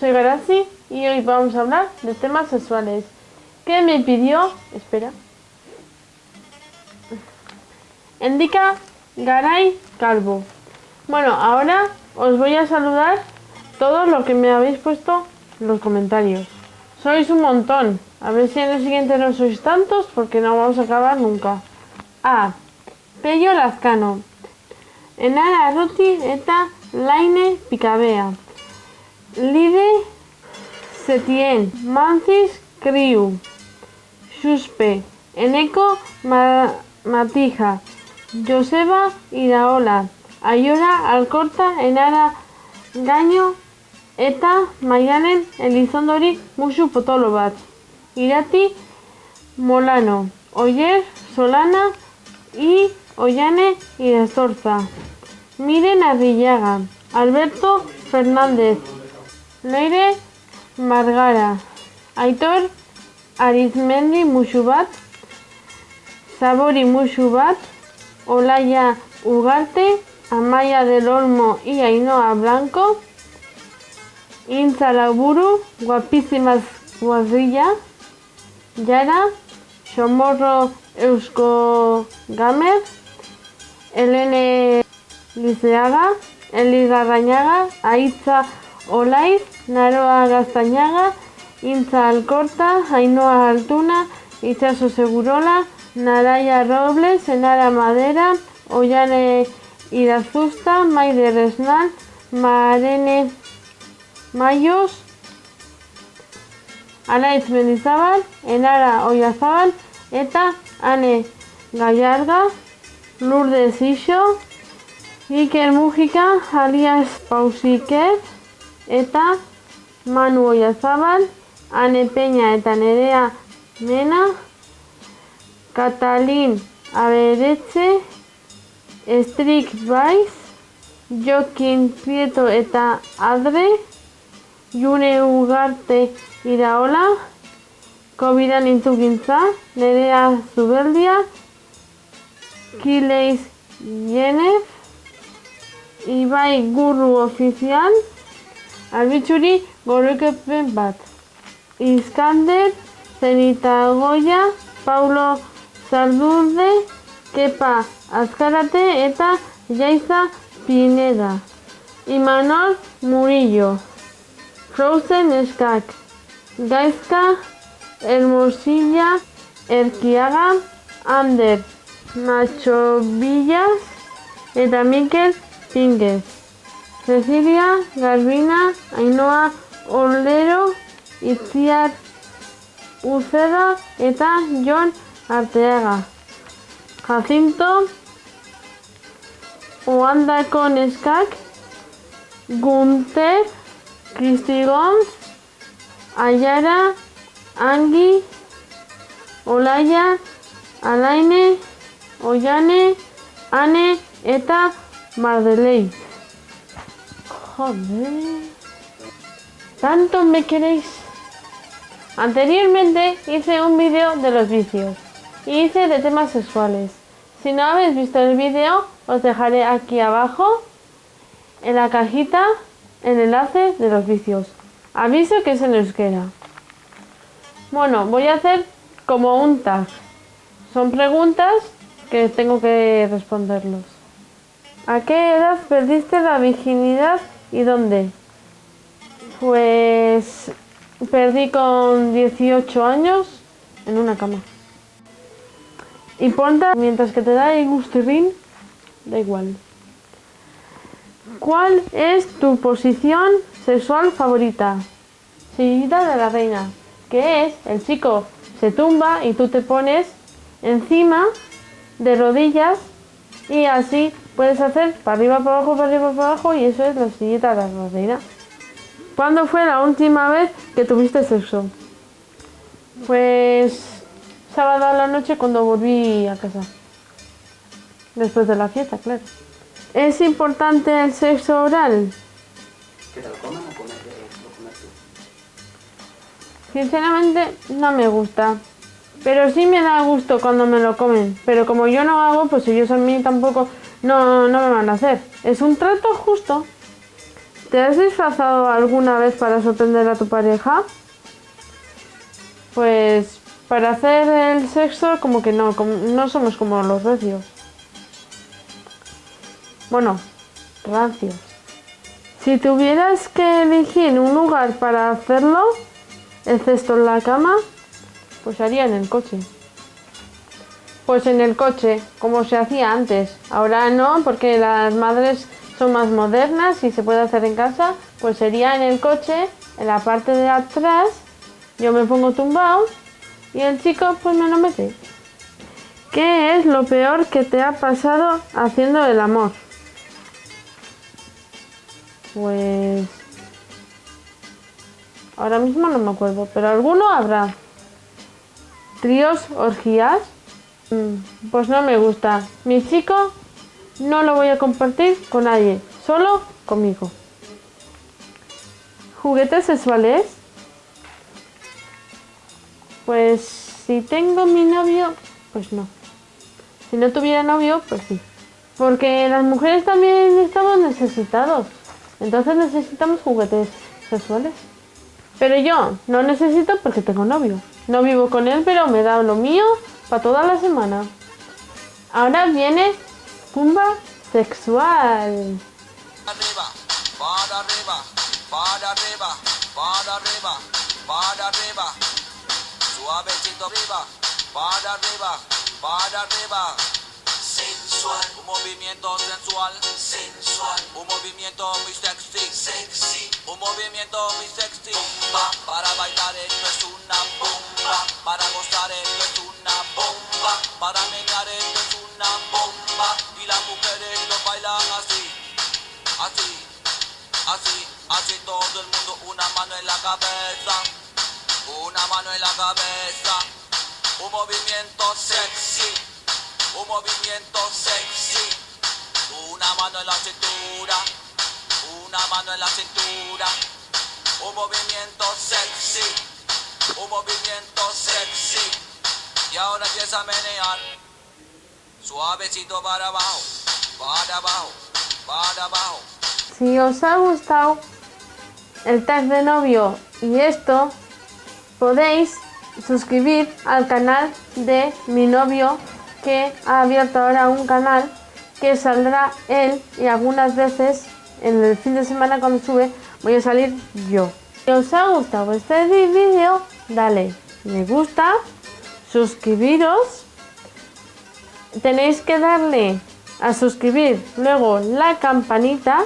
soy Garasi y hoy vamos a hablar de temas sexuales. ¿Qué me pidió? Espera. Indica Garay Calvo. Bueno, ahora os voy a saludar todos los que me habéis puesto en los comentarios. Sois un montón. A ver si en el siguiente no sois tantos porque no vamos a acabar nunca. Pello Lazcano. Enara Ruti eta Laine Picabea. Lide Setien. Mancis Criu. Suspe. Eneco Matija. Joseba Iraola. Ayora Alcorta Enara Gaño eta Maialen Elizondori Musu Potolo bat. Irati Molano. Oyer Solana y Ollane Irastorza. Miren Arrillaga. Alberto Fernández. Leire Margara. Aitor Arizmendi Musubat. Sabori Musubat. Olaya Ugarte. Amaya del Olmo y Ainhoa Blanco. Inza Laburu. Guapísimas Guadrilla. Yara. Somorro Eusko Gamer. Elene Liceaga. Eli Garrañaga. Aitza Olaiz. Naroa Gaztañaga. Inza Alcorta. Ainhoa Altuna. Itxaso Segurola. Naraya Robles. Enara Madera. Ollane Irazusta. Maide Resnal. Marene Mayos. Araiz Mendizabal. Enara Oyarzabal. Eta Ane Gallarga. Lourdes Ixo. Iker Mujica alias Pausiker. Eta Manu Oyarzabal. Ane Peña eta Nerea Mena. Katalin Aberetxe. Strik Baiz. Jokin Prieto eta Adre. June Ugarte Iraola. Covidan Intzugintza. Nerea Zubeldia. Kileiz Yenef. Ibai Gurru Oficial. Albitzuri Gorrekepen bat. Iskander Zenita Goya. Paulo Zardurde. Kepa Azkarate eta Jaiza Pineda. Imanol Murillo. Frozen Eskak. Gaizka Hermosilla Erkiaga. Ander Nacho Villas eta Mikel Pínguez. Cecilia Garbina. Ainhoa Olero. Itziar Uceda eta Jon Arteaga. Jacinto Oandako Neskak. Gunter Cristigons. Ayara Angi. Olaya Alaine. Ollane Ane eta Mardelei. Joder. ¿Tanto me queréis? Anteriormente hice un vídeo de los vicios y hice de temas sexuales. Si no habéis visto el vídeo, os dejaré aquí abajo en la cajita el enlace de los vicios. Aviso que es en euskera. Bueno, voy a hacer como un tag. Son preguntas que tengo que responderlos. ¿A qué edad perdiste la virginidad y dónde? Pues perdí con 18 años en una cama. Importa, mientras que te da el gustirrín, da igual. ¿Cuál es tu posición sexual favorita? Sillita de la reina, que es el chico se tumba y tú te pones encima de rodillas y así puedes hacer para arriba, para abajo, para arriba, para abajo, y eso es la sillita de la reina. ¿Cuándo fue la última vez que tuviste sexo? Pues sábado a la noche cuando volví a casa. Después de la fiesta, claro. ¿Es importante el sexo oral? ¿Que te lo coman o comer tú? Sinceramente no me gusta. Pero sí me da gusto cuando me lo comen. Pero como yo no hago, pues ellos a mí tampoco no me van a hacer. Es un trato justo. ¿Te has disfrazado alguna vez para sorprender a tu pareja? Pues para hacer el sexo como que no, no somos como los recios. Bueno, rancios. Si tuvieras que elegir un lugar para hacerlo, excepto en la cama, pues haría en el coche. Pues en el coche, como se hacía antes. Ahora no, porque las madres son más modernas y se puede hacer en casa. Pues sería en el coche, en la parte de atrás, yo me pongo tumbado y el chico pues me lo mete. ¿Qué es lo peor que te ha pasado haciendo el amor? Pues ahora mismo no me acuerdo, pero alguno habrá. ¿Tríos, orgías? Pues no me gusta. Mi chico no lo voy a compartir con nadie, solo conmigo. ¿Juguetes sexuales? Pues si tengo mi novio, pues no. Si no tuviera novio, pues sí. Porque las mujeres también estamos necesitados. Entonces necesitamos juguetes sexuales. Pero yo no necesito porque tengo novio. No vivo con él, pero me da lo mío para toda la semana. Ahora viene Pumba sexual. Arriba, para arriba, para arriba, para arriba, para arriba. Suavecito arriba, para arriba, para arriba. Sensual, un movimiento sensual, sensual, un movimiento muy sexy, sexy, un movimiento muy sexy. Bomba, para bailar esto es una bomba, para gozar esto es una bomba, para menear esto es una bomba. Y las mujeres lo bailan así, así, así, así todo el mundo, una mano en la cabeza, una mano en la cabeza, un movimiento sexy. Un movimiento sexy, una mano en la cintura, una mano en la cintura, un movimiento sexy, un movimiento sexy, y ahora empieza a menear, suavecito para abajo, para abajo, para abajo. Si os ha gustado el tag de novio y esto, podéis suscribir al canal de mi novio, que ha abierto ahora un canal que saldrá él y algunas veces en el fin de semana cuando sube voy a salir yo. Si os ha gustado este vídeo, dale me gusta, suscribiros, tenéis que darle a suscribir, luego la campanita,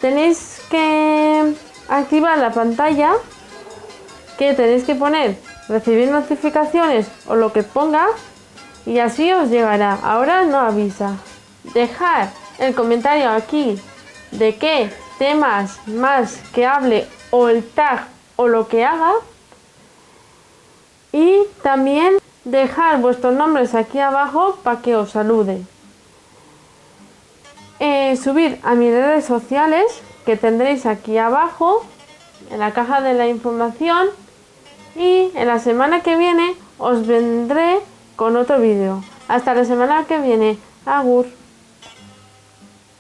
tenéis que activar la pantalla, que tenéis que poner recibir notificaciones o lo que ponga, y así os llegará. Ahora no avisa. Dejar el comentario aquí de qué temas más que hable o el tag o lo que haga. Y también dejar vuestros nombres aquí abajo para que os salude. Subir a mis redes sociales que tendréis aquí abajo en la caja de la información. Y en la semana que viene os vendré con otro vídeo. Hasta la semana que viene. Agur.